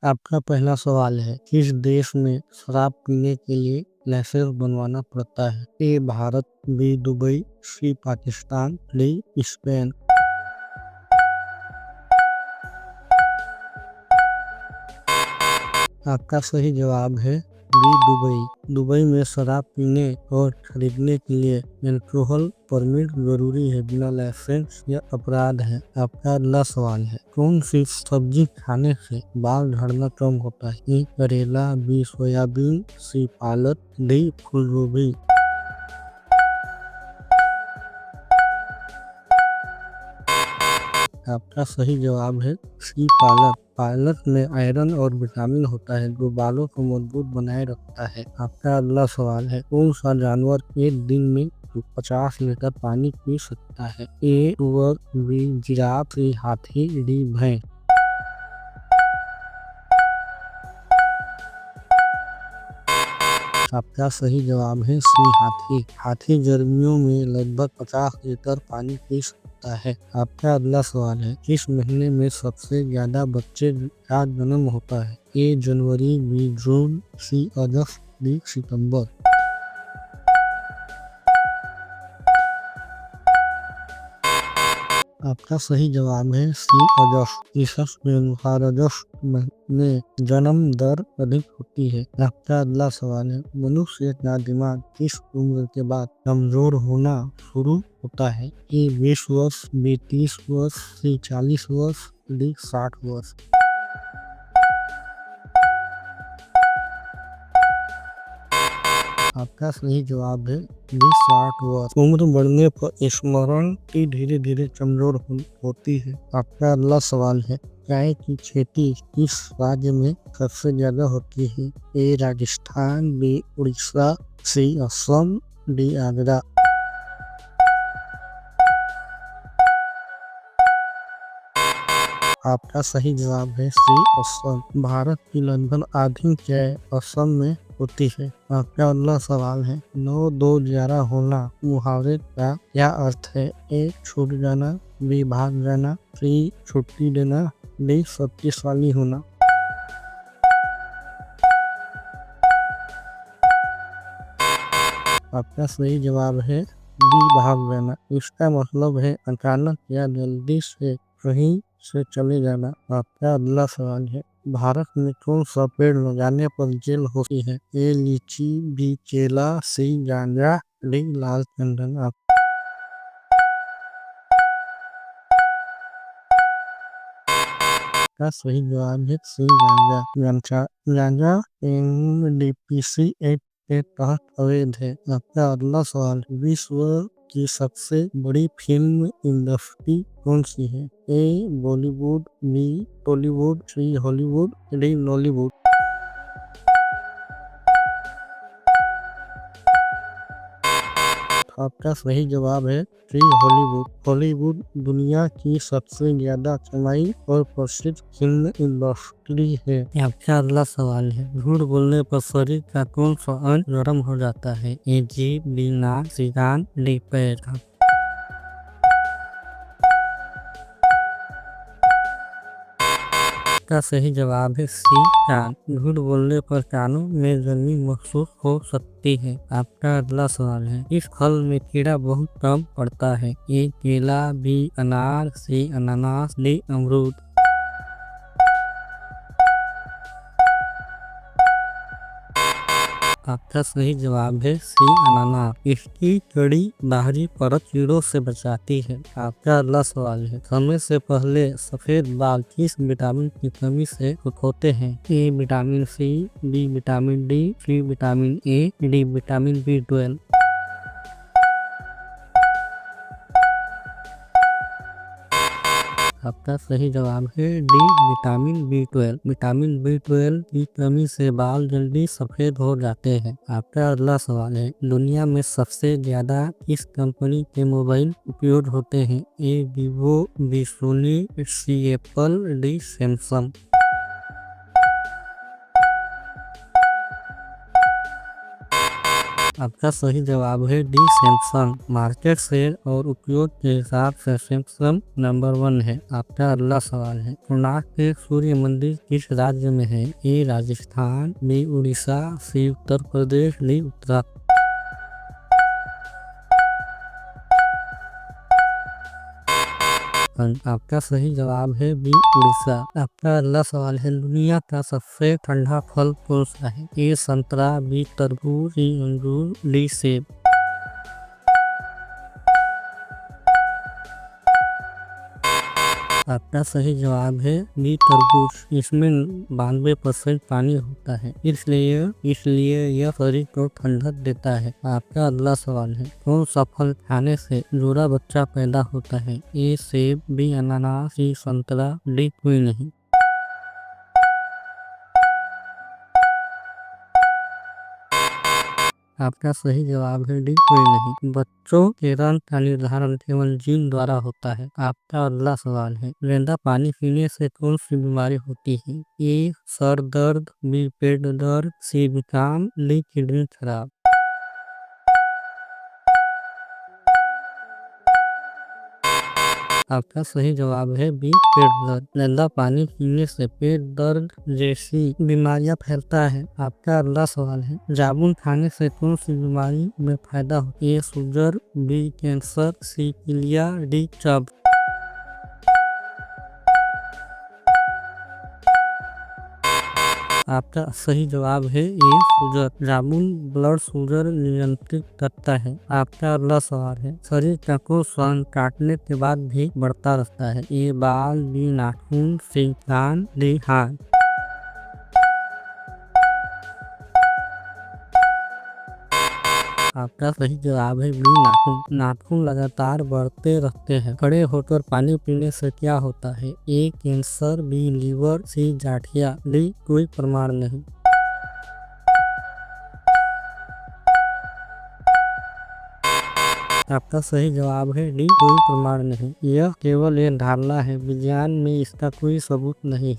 आपका पहला सवाल है, किस देश में शराब पीने के लिए लाइसेंस बनवाना पड़ता है? ए भारत, बी दुबई, सी पाकिस्तान, डी स्पेन। आपका सही जवाब है बी दुबई। दुबई में शराब पीने और खरीदने के लिए अल्कोहल परमिट जरूरी है, बिना लाइसेंस यह अपराध है। आपका अगला सवाल है, कौन सी सब्जी खाने से बाल झड़ना कम होता है? ए करेला, बी सोयाबीन, सी पालक, डी फूलगोभी। आपका सही जवाब है सी पालक। पालक में आयरन और विटामिन होता है जो बालों को मजबूत बनाए रखता है। आपका अगला सवाल है, कौन सा जानवर एक दिन में 50 लीटर पानी पी सकता है? ए सुअर, बी जिराफ, सी हाथी, डी भैंस। आपका सही जवाब है सी हाथी। हाथी गर्मियों में लगभग 50 लीटर पानी पी सकता है। आपका अगला सवाल है, किस महीने में सबसे ज्यादा बच्चे का जन्म होता है? ए जनवरी, बी जून, सी अगस्त, डी सितंबर। आपका सही जवाब है सी अगस्त। रिसर्च के अनुसार अगस्त में जन्म दर अधिक होती है। आपका अगला सवाल है, मनुष्य का दिमाग किस उम्र के बाद कमजोर होना शुरू होता है? ए 20 वर्ष, बी 30 वर्ष, सी 40 वर्ष, डी 60 वर्ष। आपका सही जवाब है बी 60 वर्ष। उम्र बढ़ने पर स्मरण की धीरे धीरे कमजोर होती है। आपका अगला सवाल है, चाय की खेती किस राज्य में सबसे ज्यादा होती है? ए राजस्थान, बी उड़ीसा, सी असम, डी आगरा। आपका सही जवाब है सी असम। भारत की लगभग आधी चाय असम में होती है। आपका अगला सवाल है, 9-2-11 होना मुहावरे का क्या अर्थ है? ए छूट जाना, बी भाग जाना, सी छुट्टी देना, डी शक्तिशाली होना। आपका सही जवाब है डी भाग जाना। इसका मतलब है अचानक या जल्दी से कहीं से चले जाना। आपका अगला सवाल है, भारत में कौन सा पेड़ लगाने पर जेल होती है? ए लीची, बी केला, सी गांजा, डी लाल चंदन। आपका सही जवाब है सी गांजा। गांजा एनडीपीसी एक्ट के तहत अवैध है। आपका अगला सवाल, विश्व की सबसे बड़ी फिल्म इंडस्ट्री कौन सी है? ए बॉलीवुड, बी टॉलीवुड, सी हॉलीवुड, डी नॉलीवुड। आपका सही जवाब है सी हॉलीवुड। हॉलीवुड दुनिया की सबसे ज्यादा कमाई और प्रसिद्ध फिल्म इंडस्ट्री है। आपका अगला सवाल है, झूठ बोलने पर शरीर का कौन सा अंग गर्म हो जाता है? ए जीभ, बी नाक, सी कान, डी पैर। का सही जवाब है सी कान। झूठ बोलने पर कानों में गर्मी महसूस हो सकती है। आपका अगला सवाल है, इस फल में कीड़ा बहुत कम पड़ता है? ए केला, बी अनार, सी अनानास, डी अमरूद। आपका सही जवाब है सी अनानास। इसकी कड़ी बाहरी परत कीड़ों से बचाती है। आपका अगला सवाल है, समय से पहले सफेद बाल किस विटामिन की कमी से होते हैं? A vitamin C, B vitamin D, C vitamin A, D vitamin B12। आपका सही जवाब है D vitamin B12। Vitamin B12 की कमी से बाल जल्दी सफेद हो जाते हैं। आपका अगला सवाल है, दुनिया में सबसे ज्यादा किस कंपनी के मोबाइल उपयोग होते हैं? ए वीवो, बी सोनी, सी एप्पल, डी सैमसंग। आपका सही जवाब है डी सैमसंग। मार्केट शेयर और उपयोग के हिसाब से सैमसंग नंबर 1 है। आपका अगला सवाल है, कोणार्क के सूर्य मंदिर किस राज्य में है? ए राजस्थान, बी उड़ीसा, सी उत्तर प्रदेश, डी उत्तराखंड। आपका सही जवाब है बी उड़ीसा। आपका अगला सवाल है, दुनिया का सबसे ठंडा फल कौन सा है? ए संतरा, बी तरबूज, सी अंगूर, डी सेब। आपका सही जवाब है बी तरबूज। इसमें 92% पानी होता है, इसलिए यह शरीर को ठंडक देता है। आपका अगला सवाल है, कौन सा फल खाने से जोड़ा बच्चा पैदा होता है? ए सेब, बी अनानास, सी संतरा, डी कोई नहीं। आपका सही जवाब है डी कोई नहीं। बच्चों के रंग का निर्धारण केवल जीन द्वारा होता है। आपका अगला सवाल है, गेंदा पानी पीने से कौन सी बीमारी होती है? ए सर दर्द, बी पेट दर्द, सी जुकाम, डी किडनी खराब। आपका सही जवाब है बी पेट दर्द। गंदा पानी पीने से पेट दर्द जैसी बीमारियां फैलता है। आपका अगला सवाल है, जामुन खाने से कौन सी बीमारी में फायदा हो? ए शुगर, बी कैंसर, सी पीलिया, डी कब्ज। आपका सही जवाब है ए शुगर। जामुन ब्लड शुगर नियंत्रित करता है। आपका अगला सवाल है, शरीर का कोई स्वांग काटने के बाद भी बढ़ता रहता है? ए बाल, बी नाखून, सी कान, डी हाथ। आपका सही जवाब है बी नाखून। नाखून लगातार बढ़ते रहते हैं। खड़े होकर पानी पीने से क्या होता है? ए कैंसर, बी लीवर, सी गठिया, डी कोई प्रमाण नहीं। आपका सही जवाब है डी कोई प्रमाण नहीं। यह केवल एक धारणा है, विज्ञान में इसका कोई सबूत नहीं।